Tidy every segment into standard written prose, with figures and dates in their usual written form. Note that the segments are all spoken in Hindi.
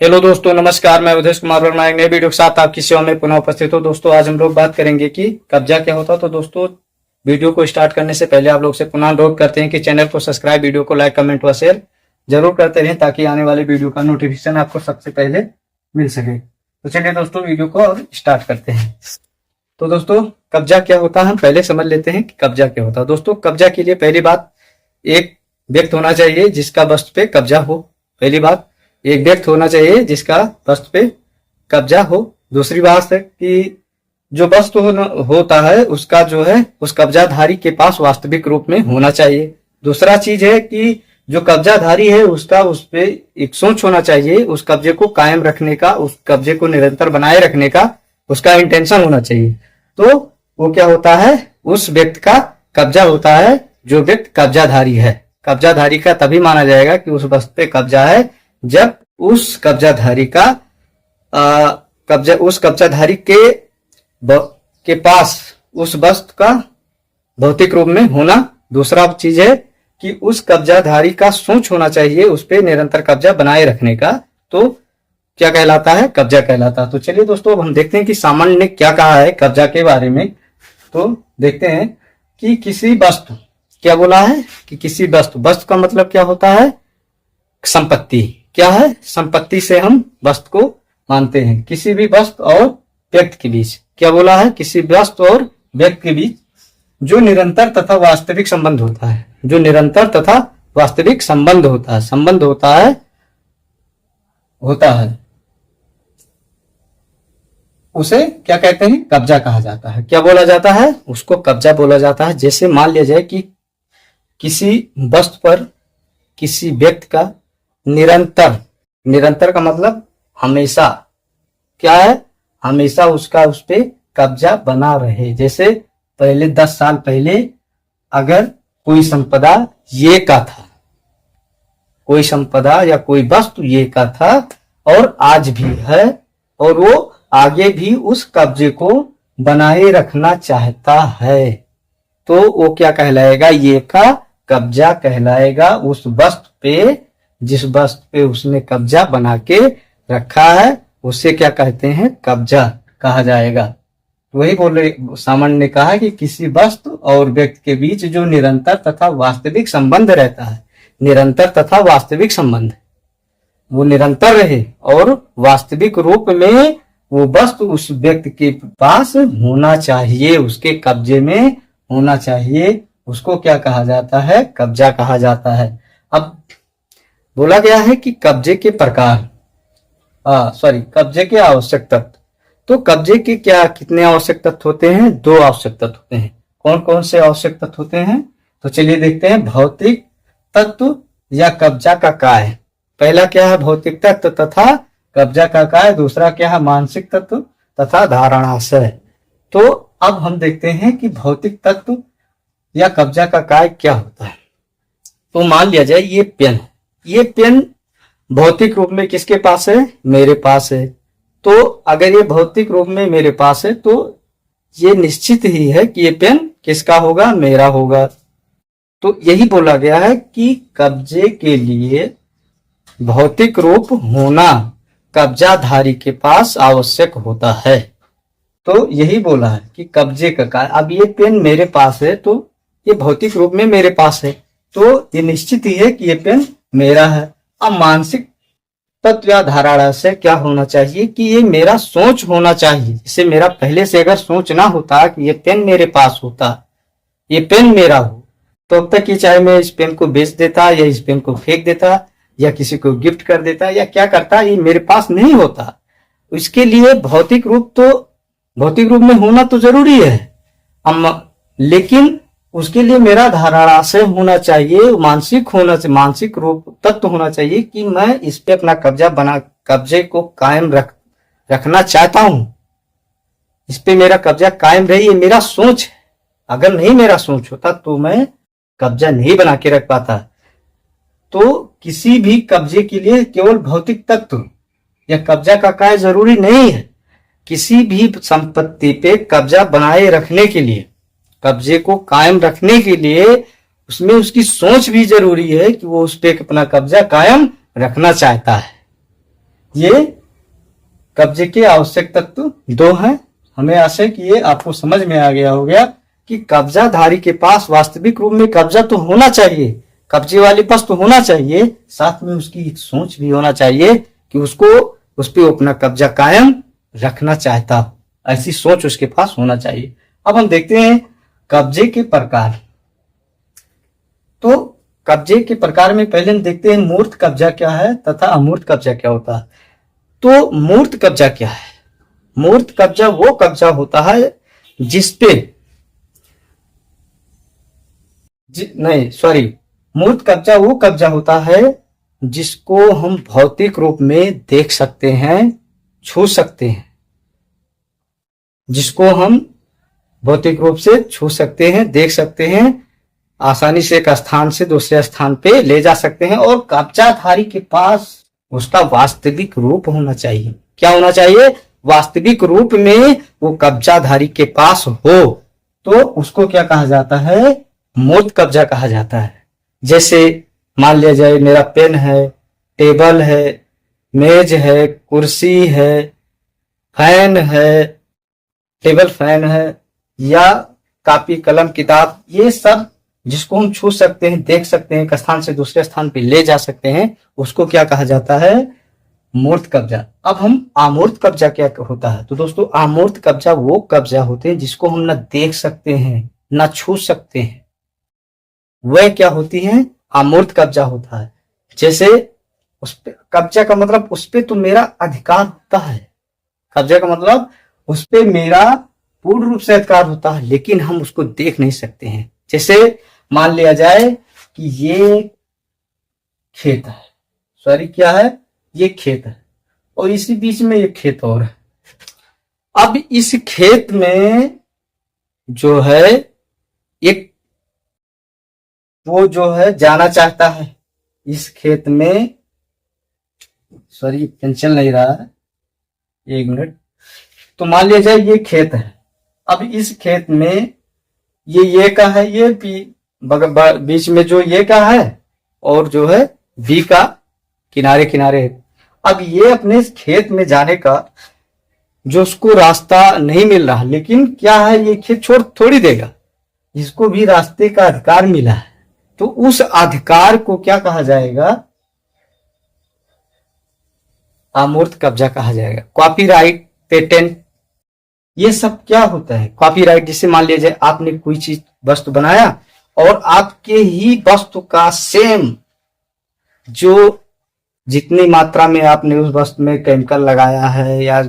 हेलो दोस्तों, नमस्कार। मैं उदेश कुमार वर्मा एक नए वीडियो के साथ आपकी सेवा में पुनः उपस्थित हूँ। दोस्तों, आज हम लोग बात करेंगे कि कब्जा क्या होता है। तो दोस्तों, वीडियो को स्टार्ट करने से पहले आप लोग से पुनः अनुरोध करते हैं कि चैनल को सब्सक्राइब, वीडियो को लाइक, कमेंट व शेयर जरूर करते रहें ताकि आने वाले वीडियो का नोटिफिकेशन आपको सबसे पहले मिल सके। तो चलिए दोस्तों, वीडियो को और स्टार्ट करते हैं। तो दोस्तों, कब्जा क्या होता है हम पहले समझ लेते हैं कि कब्जा क्या होता है। दोस्तों, कब्जा के लिए पहली बात, एक व्यक्ति होना चाहिए जिसका वस्तु पे कब्जा हो। पहली बात, एक व्यक्ति होना चाहिए जिसका वस्तु पे कब्जा हो। दूसरी बात है कि जो वस्तु होता है उसका जो है उस कब्जाधारी के पास वास्तविक रूप में होना चाहिए। दूसरा चीज है कि जो कब्जाधारी है उसका उस पे एक सोच होना चाहिए, उस कब्जे को कायम रखने का, उस कब्जे को निरंतर बनाए रखने का उसका इंटेंशन होना चाहिए। तो वो क्या होता है, उस व्यक्ति का कब्जा होता है जो व्यक्ति कब्जाधारी है। कब्जाधारी का तभी माना जाएगा कि उस वस्तु पे कब्जा है जब उस कब्जाधारी का उस कब्जाधारी के पास उस वस्तु का भौतिक रूप में होना। दूसरा चीज है कि उस कब्जाधारी का सोच होना चाहिए उस पे निरंतर कब्जा बनाए रखने का। तो क्या कहलाता है, कब्जा कहलाता है। तो चलिए दोस्तों, अब हम देखते हैं कि सामान्य ने क्या कहा है कब्जा के बारे में। तो देखते हैं कि किसी वस्तु, क्या बोला है कि किसी वस्तु, वस्तु का मतलब क्या होता है, संपत्ति। क्या है, संपत्ति से हम वस्तु को मानते हैं। किसी भी वस्तु और व्यक्ति के बीच, क्या बोला है, किसी वस्तु और व्यक्ति के बीच जो निरंतर तथा वास्तविक संबंध होता है, जो निरंतर तथा वास्तविक संबंध होता है उसे क्या कहते हैं, कब्जा कहा जाता है। क्या बोला जाता है, उसको कब्जा बोला जाता है। जैसे मान लिया जाए कि किसी वस्तु पर किसी व्यक्ति का निरंतर का मतलब हमेशा, क्या है, हमेशा उसका उस पे कब्जा बना रहे। जैसे पहले 10 साल पहले अगर कोई संपदा ये का था, कोई संपदा या कोई वस्तु ये का था और आज भी है और वो आगे भी उस कब्जे को बनाए रखना चाहता है, तो वो क्या कहलाएगा, ये का कब्जा कहलाएगा। उस वस्तु पे, जिस वस्तु पे उसने कब्जा बना के रखा है उसे क्या कहते हैं, कब्जा कहा जाएगा। वही बोले, सामान्य ने कहा कि किसी वस्तु और व्यक्ति के बीच जो निरंतर तथा वास्तविक संबंध रहता है, निरंतर तथा वास्तविक संबंध, वो निरंतर रहे और वास्तविक रूप में वो वस्तु उस व्यक्ति के पास होना चाहिए, उसके कब्जे में होना चाहिए। उसको क्या कहा जाता है, कब्जा कहा जाता है। अब बोला गया है कि कब्जे के प्रकार, कब्जे के आवश्यक तत्व। तो कब्जे के क्या कितने आवश्यक तत्व होते हैं, 2 आवश्यक तत्व होते हैं। कौन कौन से आवश्यक तत्व होते हैं, तो चलिए देखते हैं। भौतिक तत्व या कब्जा का काय। पहला क्या है, भौतिक तत्व तथा कब्जा का काय। दूसरा क्या है, मानसिक तत्व तथा धारणाशय। तो अब हम देखते हैं कि भौतिक तत्व या कब्जा का काय क्या होता है। तो मान लिया जाए ये पेन भौतिक रूप में किसके पास है, मेरे पास है। तो अगर ये भौतिक रूप में मेरे पास है तो ये निश्चित ही है कि ये पेन किसका होगा, मेरा होगा। तो यही बोला गया है कि कब्जे के लिए भौतिक रूप होना कब्जाधारी के पास आवश्यक होता है। तो यही बोला है कि कब्जे का काय। अब ये पेन मेरे पास है तो ये भौतिक रूप में मेरे पास है, तो ये निश्चित ही है कि ये पेन मेरा है। अब मानसिक तत्व या धारणा से क्या होना चाहिए कि ये मेरा सोच होना चाहिए। जैसे मेरा पहले से अगर सोच ना होता कि ये पेन मेरे पास होता, ये पेन मेरा हो, तो अब तक ये चाहे मैं इस पेन को बेच देता या इस पेन को फेंक देता या किसी को गिफ्ट कर देता या क्या करता, ये मेरे पास नहीं होता। इसके लिए भौतिक रूप में होना तो जरूरी है, लेकिन उसके लिए मेरा धारणा से होना चाहिए, मानसिक रूप तत्व होना चाहिए कि मैं इस पे अपना कब्जे को कायम रखना चाहता हूं, इस पे मेरा कब्जा कायम रहे, ये मेरा सोच है। अगर नहीं मेरा सोच होता तो मैं कब्जा नहीं बना के रख पाता। तो किसी भी कब्जे के लिए केवल भौतिक तत्व या कब्जा का काय जरूरी नहीं है। किसी भी संपत्ति पे कब्जा बनाए रखने के लिए, कब्जे को कायम रखने के लिए उसमें उसकी सोच भी जरूरी है कि वो उस पे अपना कब्जा कायम रखना चाहता है। ये कब्जे के आवश्यक तत्व 2 हैं। हमें आशा है कि ये आपको समझ में आ गया हो गया कि कब्जाधारी के पास वास्तविक रूप में कब्जा तो होना चाहिए, कब्जे वाले पास तो होना चाहिए, साथ में उसकी एक सोच भी होना चाहिए कि उसको उस पर अपना कब्जा कायम रखना चाहता, ऐसी सोच उसके पास होना चाहिए। अब हम देखते हैं कब्जे के प्रकार। तो कब्जे के प्रकार में पहले हम देखते हैं मूर्त कब्जा क्या है तथा अमूर्त कब्जा क्या होता है। तो मूर्त कब्जा क्या है? मूर्त कब्जा वो कब्जा होता है जिसपे मूर्त कब्जा वो कब्जा होता है जिसको हम भौतिक रूप में देख सकते हैं, छू सकते हैं, जिसको हम भौतिक रूप से छू सकते हैं, देख सकते हैं, आसानी से एक स्थान से दूसरे स्थान पे ले जा सकते हैं, और कब्जाधारी के पास उसका वास्तविक रूप होना चाहिए। क्या होना चाहिए? वास्तविक रूप में वो कब्जाधारी के पास हो तो उसको क्या कहा जाता है? मूर्त कब्जा कहा जाता है। जैसे मान लिया जाए मेरा पेन है, टेबल है, मेज है, कुर्सी है, फैन है, टेबल फैन है, या कॉपी कलम किताब, ये सब जिसको हम छू सकते हैं, देख सकते हैं, एक स्थान से दूसरे स्थान पे ले जा सकते हैं, उसको क्या कहा जाता है? मूर्त कब्जा। अब हम अमूर्त कब्जा क्या होता है? तो दोस्तों अमूर्त कब्जा वो कब्जा होते हैं जिसको हम ना देख सकते हैं ना छू सकते हैं, वह क्या होती है? अमूर्त कब्जा होता है। जैसे उस पे कब्जा का मतलब उस पे तो मेरा अधिकार होता है, कब्जा का मतलब उस पे मेरा पूर्ण रूप से अधिकार होता है, लेकिन हम उसको देख नहीं सकते हैं। जैसे मान लिया जाए कि ये खेत है, क्या है? ये खेत है, और इसी बीच में ये खेत और है। अब इस खेत में जो है एक वो जो है जाना चाहता है इस खेत में, पेन चल नहीं रहा है, 1 मिनट। तो मान लिया जाए ये खेत है। अब इस खेत में ये का है, ये बीच में जो ये का है, और जो है बी का किनारे किनारे है। अब ये अपने खेत में जाने का जो उसको रास्ता नहीं मिल रहा, लेकिन क्या है, ये खेत छोड़ थोड़ी देगा, इसको भी रास्ते का अधिकार मिला है। तो उस अधिकार को क्या कहा जाएगा? अमूर्त कब्जा कहा जाएगा। कॉपीराइट, पेटेंट, ये सब क्या होता है? कॉपीराइट, जिससे मान लीजिए आपने कोई चीज वस्तु बनाया और आपके ही वस्तु का सेम, जो जितनी मात्रा में आपने उस वस्तु में केमिकल लगाया है या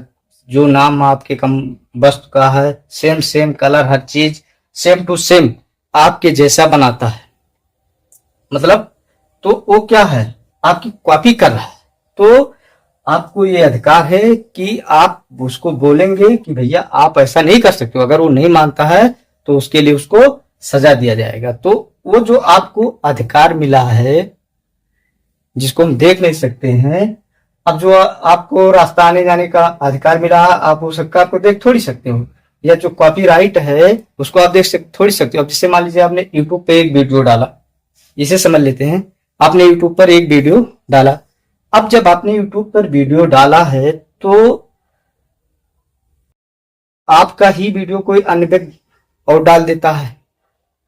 जो नाम आपके वस्तु का है, सेम कलर, हर चीज सेम टू सेम आपके जैसा बनाता है, मतलब तो वो क्या है? आपकी कॉपी कर रहा है। तो आपको ये अधिकार है कि आप उसको बोलेंगे कि भैया आप ऐसा नहीं कर सकते हो। अगर वो नहीं मानता है तो उसके लिए उसको सजा दिया जाएगा। तो वो जो आपको अधिकार मिला है जिसको हम देख नहीं सकते हैं, अब जो आपको रास्ता आने जाने का अधिकार मिला है, आप उस अधिकार को देख थोड़ी सकते हो, या जो कॉपीराइट है उसको आप देख थोड़ी सकते हो। अब जिससे मान लीजिए आपने यूट्यूब पे एक वीडियो डाला, इसे समझ लेते हैं, आपने यूट्यूब पर एक वीडियो डाला। अब जब आपने यूट्यूब पर वीडियो डाला है तो आपका ही वीडियो कोई अन्य व्यक्ति और डाल देता है,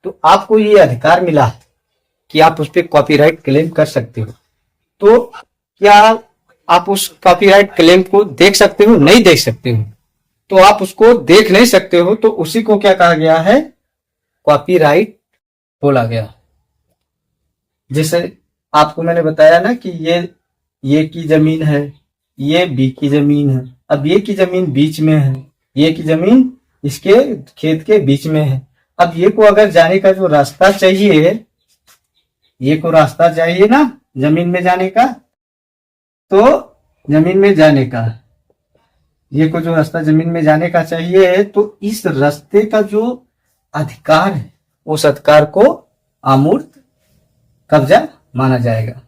तो आपको ये अधिकार मिला है कि आप उस पर कॉपीराइट क्लेम कर सकते हो। तो क्या आप उस कॉपीराइट क्लेम को देख सकते हो? नहीं देख सकते हो। तो आप उसको देख नहीं सकते हो, तो उसी को क्या कहा गया है? कॉपीराइट बोला गया। जैसे आपको मैंने बताया ना कि ये की जमीन है, ये बी की जमीन है। अब ये की जमीन बीच में है, ये की जमीन इसके खेत के बीच में है। अब ये को अगर जाने का जो रास्ता चाहिए, ये को रास्ता चाहिए ना जमीन में जाने का, तो जमीन में जाने का ये को जो रास्ता जमीन में जाने का चाहिए, तो इस रास्ते का जो अधिकार है उस अधिकार को अमूर्त कब्जा माना जाएगा।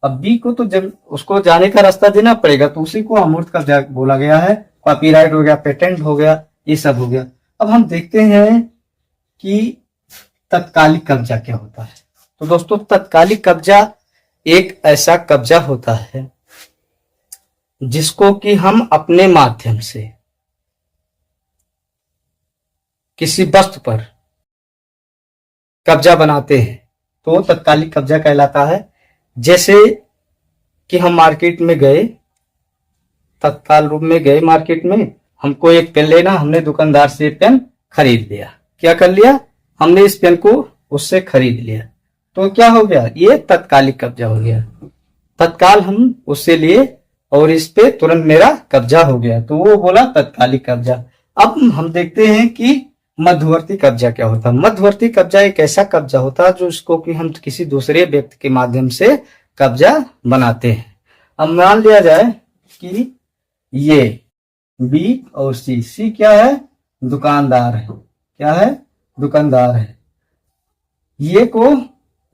अब बी को तो जब उसको जाने का रास्ता देना पड़ेगा, तो उसी को अमूर्त कब्जा बोला गया है। कॉपीराइट हो गया, पेटेंट हो गया, ये सब हो गया। अब हम देखते हैं कि तत्कालिक कब्जा क्या होता है। तो दोस्तों तत्कालिक कब्जा एक ऐसा कब्जा होता है जिसको कि हम अपने माध्यम से किसी वस्तु पर कब्जा बनाते हैं तो तत्कालिक कब्जा कहलाता है। जैसे कि हम मार्केट में गए, तत्काल रूप में गए मार्केट में, हमको एक पेन लेना, हमने दुकानदार से पेन खरीद लिया। क्या कर लिया? हमने इस पेन को उससे खरीद लिया, तो क्या हो गया? ये तत्कालिक कब्जा हो गया। तत्काल हम उससे लिए और इस पे तुरंत मेरा कब्जा हो गया, तो वो बोला तत्कालिक कब्जा। अब हम देखते हैं कि मध्यवर्ती कब्जा क्या होता है। मध्यवर्ती कब्जा एक ऐसा कब्जा होता है जो इसको कि हम किसी दूसरे व्यक्ति के माध्यम से कब्जा बनाते हैं। अब मान लिया जाए कि ये बी और सी क्या है? दुकानदार है। क्या है? दुकानदार है। ये को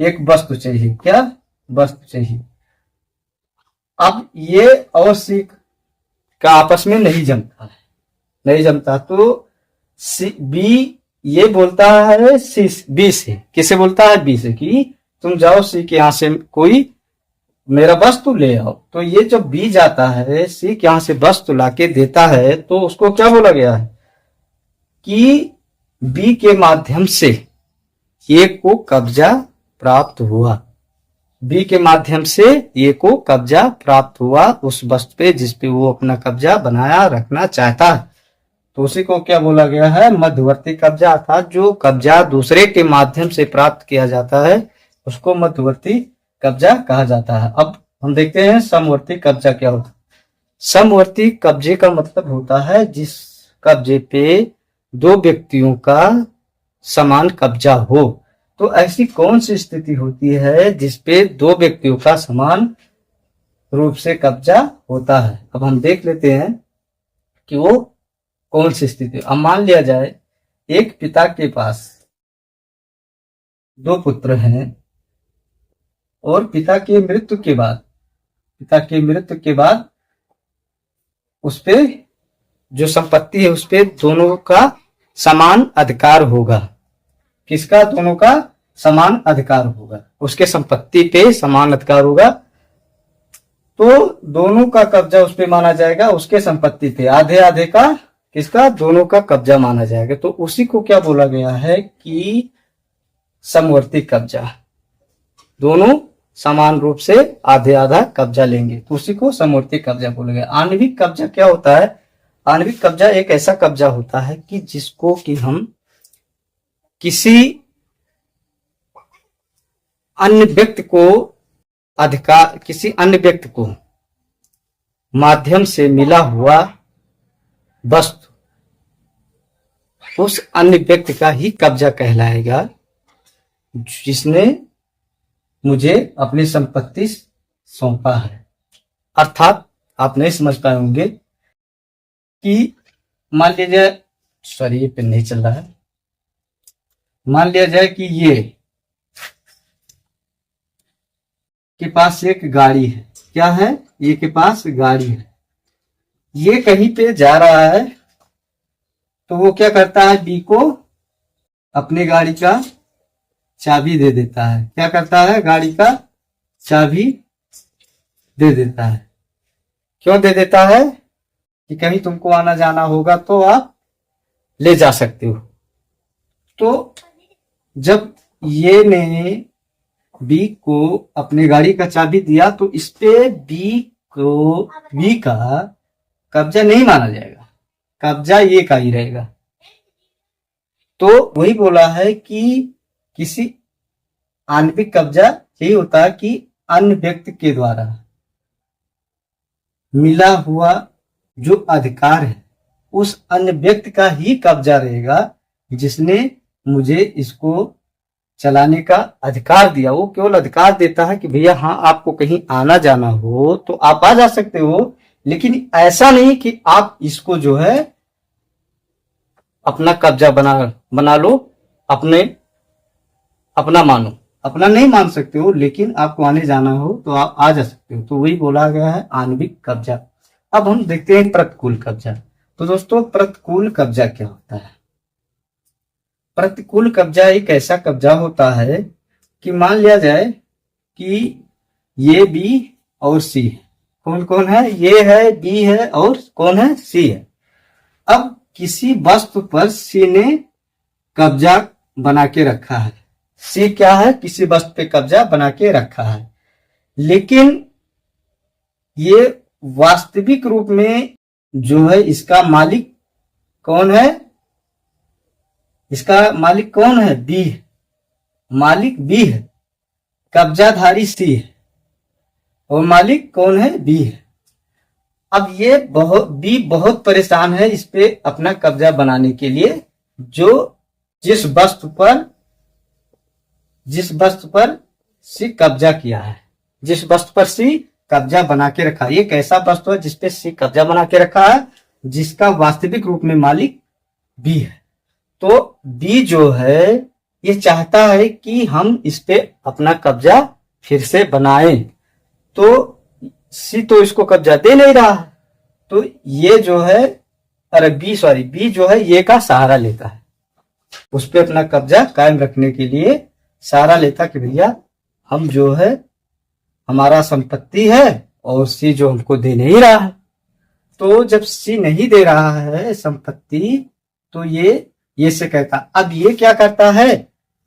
एक वस्तु चाहिए। क्या? वस्तु चाहिए। अब ये और सी का आपस में नहीं जमता है, नहीं जमता, तो बी ये बोलता है सी बी से। किसे बोलता है? बी से, कि तुम जाओ सी के यहां से कोई मेरा वस्तु ले आओ। तो ये जब बी जाता है सी के यहां से वस्तु लाके देता है, तो उसको क्या बोला गया है कि बी के माध्यम से ए को कब्जा प्राप्त हुआ। बी के माध्यम से ए को कब्जा प्राप्त हुआ उस वस्तु पे जिस पे वो अपना कब्जा बनाया रखना चाहता है, तो उसी को क्या बोला गया है? मध्यवर्ती कब्जा। अर्थात जो कब्जा दूसरे के माध्यम से प्राप्त किया जाता है उसको मध्यवर्ती कब्जा कहा जाता है। अब हम देखते हैं समवर्ती कब्जा क्या होता है। समवर्ती कब्जे का मतलब होता है जिस कब्जे पे दो व्यक्तियों का समान कब्जा हो। तो ऐसी कौन सी स्थिति होती है जिसपे दो व्यक्तियों का समान रूप से कब्जा होता है? अब हम देख लेते हैं कि वो कौन सी स्थिति। अब मान लिया जाए एक पिता के पास दो पुत्र हैं और पिता के मृत्यु के बाद उस पे जो संपत्ति है उस पे दोनों का समान अधिकार होगा। किसका? दोनों का समान अधिकार होगा, उसके संपत्ति पे समान अधिकार होगा, तो दोनों का कब्जा उस पे माना जाएगा। उसके संपत्ति पे आधे आधे का किसका? दोनों का कब्जा माना जाएगा। तो उसी को क्या बोला गया है कि समवर्ती कब्जा। दोनों समान रूप से आधे आधा कब्जा लेंगे, तो उसी को समवर्ती कब्जा बोला गया। आणविक कब्जा क्या होता है? आणविक कब्जा एक ऐसा कब्जा होता है कि जिसको कि हम किसी अन्य व्यक्ति को माध्यम से मिला हुआ वस्तु उस अन्य व्यक्ति का ही कब्जा कहलाएगा जिसने मुझे अपनी संपत्ति सौंपा है। अर्थात आप नहीं समझ पाए होंगे कि मान लिया जाए, सॉरी ये पेन नहीं चल रहा है, मान लिया जाए कि ये के पास एक गाड़ी है। क्या है? ये के पास गाड़ी है, ये कहीं पे जा रहा है, तो वो क्या करता है? बी को अपनी गाड़ी का चाबी दे देता है। क्या करता है? गाड़ी का चाबी दे देता है। क्यों दे देता है? कि कहीं तुमको आना जाना होगा तो आप ले जा सकते हो। तो जब ये ने बी को अपनी गाड़ी का चाबी दिया तो इस पे बी का कब्जा नहीं माना जाएगा, कब्जा ये का ही रहेगा। तो वही बोला है कि किसी आणविक कब्जा यही होता है कि अन्य व्यक्ति के द्वारा मिला हुआ जो अधिकार है उस अन्य व्यक्ति का ही कब्जा रहेगा जिसने मुझे इसको चलाने का अधिकार दिया। वो केवल अधिकार देता है कि भैया हाँ आपको कहीं आना जाना हो तो आप आ जा सकते हो, लेकिन ऐसा नहीं कि आप इसको जो है अपना कब्जा बना लो, अपना मानो। अपना नहीं मान सकते हो, लेकिन आपको आने जाना हो तो आप आ जा सकते हो। तो वही बोला गया है आणविक कब्जा। अब हम देखते हैं प्रतिकूल कब्जा। तो दोस्तों प्रतिकूल कब्जा क्या होता है? प्रतिकूल कब्जा एक ऐसा कब्जा होता है कि मान लिया जाए कि ये बी और सी है कौन कौन है? ये है, बी है और कौन है? सी है। अब किसी वस्तु पर सी ने कब्जा बना के रखा है। सी क्या है? किसी वस्तु पे कब्जा बना के रखा है, लेकिन ये वास्तविक रूप में जो है इसका मालिक कौन है? इसका मालिक कौन है? बी है। मालिक बी है, कब्जाधारी सी है और मालिक कौन है? बी है। अब ये बी बहुत परेशान है इस पे अपना कब्जा बनाने के लिए, जो जिस वस्तु पर सी कब्जा किया है, जिस वस्तु पर सी कब्जा बना के रखा है। ये कैसा वस्तु है जिसपे सी कब्जा बना के रखा है? जिसका वास्तविक रूप में मालिक बी है। तो बी जो है ये चाहता है कि हम इस पे अपना कब्जा फिर से बनाएं, तो सी तो इसको कब्जा दे नहीं रहा है। तो ये जो है बी जो है ये का सहारा लेता है, उस पे अपना कब्जा कायम रखने के लिए सहारा लेता कि भैया हम जो है हमारा संपत्ति है और सी जो हमको दे नहीं रहा है। तो जब सी नहीं दे रहा है संपत्ति, तो ये से कहता, अब ये क्या करता है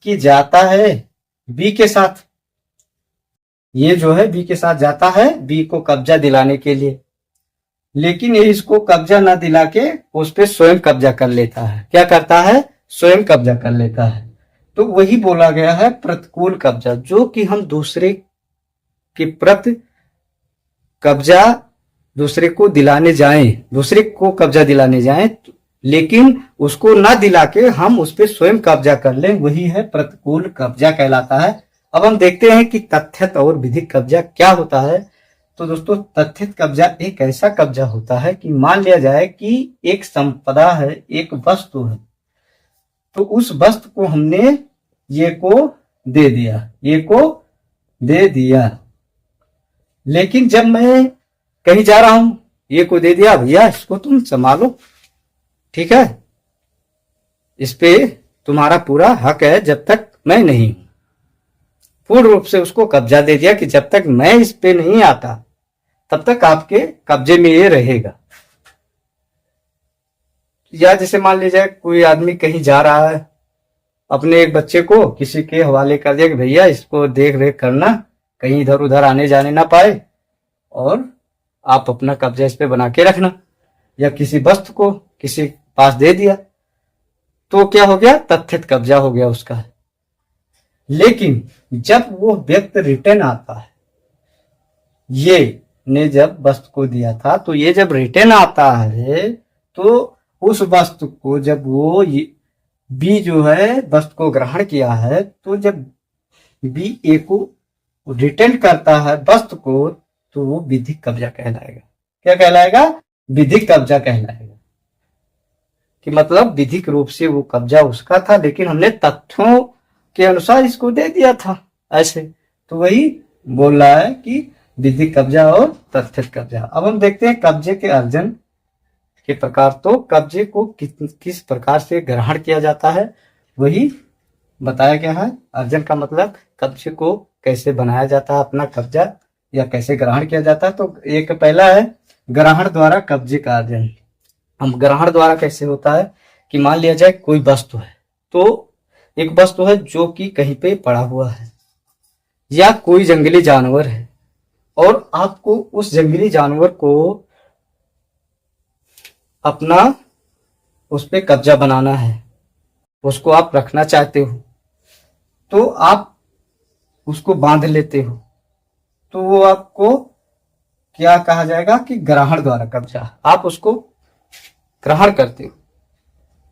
कि जाता है बी के साथ, ये जो है बी के साथ जाता है बी को कब्जा दिलाने के लिए, लेकिन ये इसको कब्जा ना दिला के उस पे स्वयं कब्जा कर लेता है। क्या करता है? स्वयं कब्जा कर लेता है। तो वही बोला गया है प्रतिकूल कब्जा, जो कि हम दूसरे के प्रति कब्जा दूसरे को कब्जा दिलाने जाएं, लेकिन उसको ना दिला के हम उस पर स्वयं कब्जा कर लें, वही है प्रतिकूल कब्जा कहलाता है। अब हम देखते हैं कि तथ्यत और विधिक कब्जा क्या होता है। तो दोस्तों, तथ्यत कब्जा एक ऐसा कब्जा होता है कि मान लिया जाए कि एक संपदा है, एक वस्तु है, तो उस वस्तु को हमने ये को दे दिया, लेकिन जब मैं कहीं जा रहा हूं, ये को दे दिया, भैया इसको तुम संभालो, ठीक है, इस पे तुम्हारा पूरा हक है जब तक मैं नहीं हूं। पूर्ण रूप से उसको कब्जा दे दिया कि जब तक मैं इस पे नहीं आता तब तक आपके कब्जे में ये रहेगा। या जैसे मान लीजिए कोई आदमी कहीं जा रहा है, अपने एक बच्चे को किसी के हवाले कर दिया कि भैया इसको देख रेख करना, कहीं इधर उधर आने जाने ना पाए, और आप अपना कब्जा इस पे बना के रखना। या किसी वस्तु को किसी पास दे दिया, तो क्या हो गया? तथ्यत कब्जा हो गया उसका। लेकिन जब वो व्यक्ति रिटर्न आता है, ये ने जब वस्तु को दिया था, तो ये जब रिटर्न आता है, तो उस वस्तु को जब वो बी जो है वस्तु को ग्रहण किया है, तो जब बी ए को रिटर्न करता है वस्तु को, तो वो विधिक कब्जा कहलाएगा। क्या कहलाएगा? विधिक कब्जा कहलाएगा। कि मतलब विधिक रूप से वो कब्जा उसका था, लेकिन हमने तथ्यों के अनुसार इसको दे दिया था ऐसे। तो वही बोल रहा है कि विधिक कब्जा और तथ्यत कब्जा। अब हम देखते हैं कब्जे के अर्जन के प्रकार। तो कब्जे को किस प्रकार से ग्रहण किया जाता है वही बताया गया है। अर्जन का मतलब कब्जे को कैसे बनाया जाता है, अपना कब्जा या कैसे ग्रहण किया जाता है। तो एक पहला है ग्रहण द्वारा कब्जे का अर्जन। हम ग्रहण द्वारा कैसे होता है कि मान लिया जाए कोई वस्तु है, तो एक वस्तु है जो कि कहीं पे पड़ा हुआ है, या कोई जंगली जानवर है, और आपको उस जंगली जानवर को अपना उस पे कब्जा बनाना है, उसको आप रखना चाहते हो, तो आप उसको बांध लेते हो, तो वो आपको क्या कहा जाएगा कि ग्रहण द्वारा कब्जा। आप उसको ग्रहण करते हो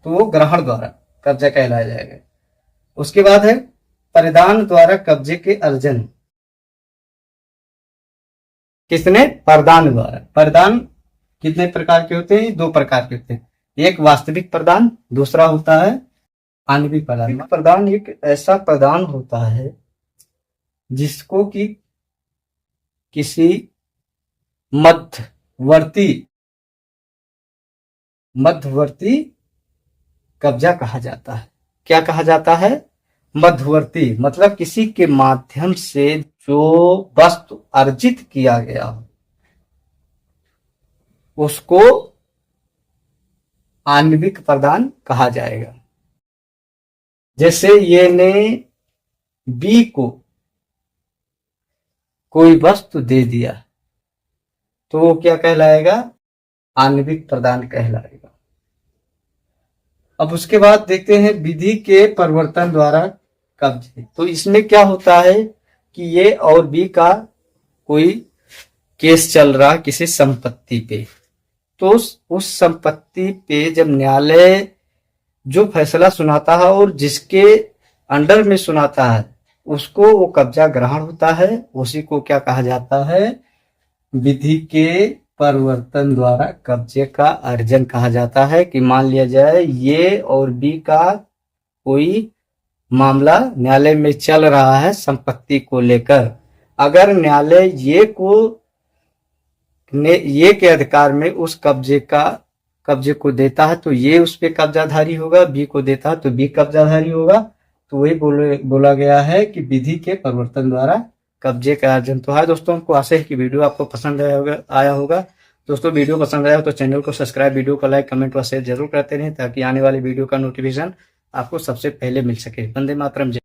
तो वो ग्रहण द्वारा कब्जा कहलाया जाएगा। उसके बाद है परिधान द्वारा कब्जे के अर्जन। किसने? प्रदान द्वारा। प्रदान कितने प्रकार के होते हैं? 2 प्रकार के होते हैं। एक वास्तविक प्रदान, दूसरा होता है आणविक प्रदान। प्रदान एक ऐसा प्रदान होता है जिसको कि किसी मध्यवर्ती कब्जा कहा जाता है। क्या कहा जाता है? मध्यवर्ती, मतलब किसी के माध्यम से जो वस्तु अर्जित किया गया हो, उसको आणविक प्रदान कहा जाएगा। जैसे ये ने बी को कोई वस्तु दे दिया तो वो क्या कहलाएगा? आणविक प्रदान कहलाएगा। अब उसके बाद देखते हैं विधि के परिवर्तन द्वारा कब्जे। तो इसमें क्या होता है कि ये और बी का कोई केस चल रहा किसी संपत्ति पे, तो उस संपत्ति पे जब न्यायालय जो फैसला सुनाता है और जिसके अंडर में सुनाता है उसको वो कब्जा ग्रहण होता है, उसी को क्या कहा जाता है? विधि के परिवर्तन द्वारा कब्जे का अर्जन कहा जाता है। कि मान लिया जाए ये और बी का कोई मामला न्यायालय में चल रहा है संपत्ति को लेकर, अगर न्यायालय ये के अधिकार में उस कब्जे को देता है तो ये उस पे कब्जाधारी होगा, बी को देता है तो बी कब्जाधारी होगा। तो वही बोला गया है कि विधि के परिवर्तन द्वारा कब्जे का अर्जन। तो है दोस्तों, हमको आशा है कि वीडियो आपको पसंद आया होगा। दोस्तों वीडियो पसंद आया हो तो चैनल को सब्सक्राइब, वीडियो को लाइक, कमेंट व शेयर जरूर करते रहें ताकि आने वाली वीडियो का नोटिफिकेशन आपको सबसे पहले मिल सके। वंदे मातरम।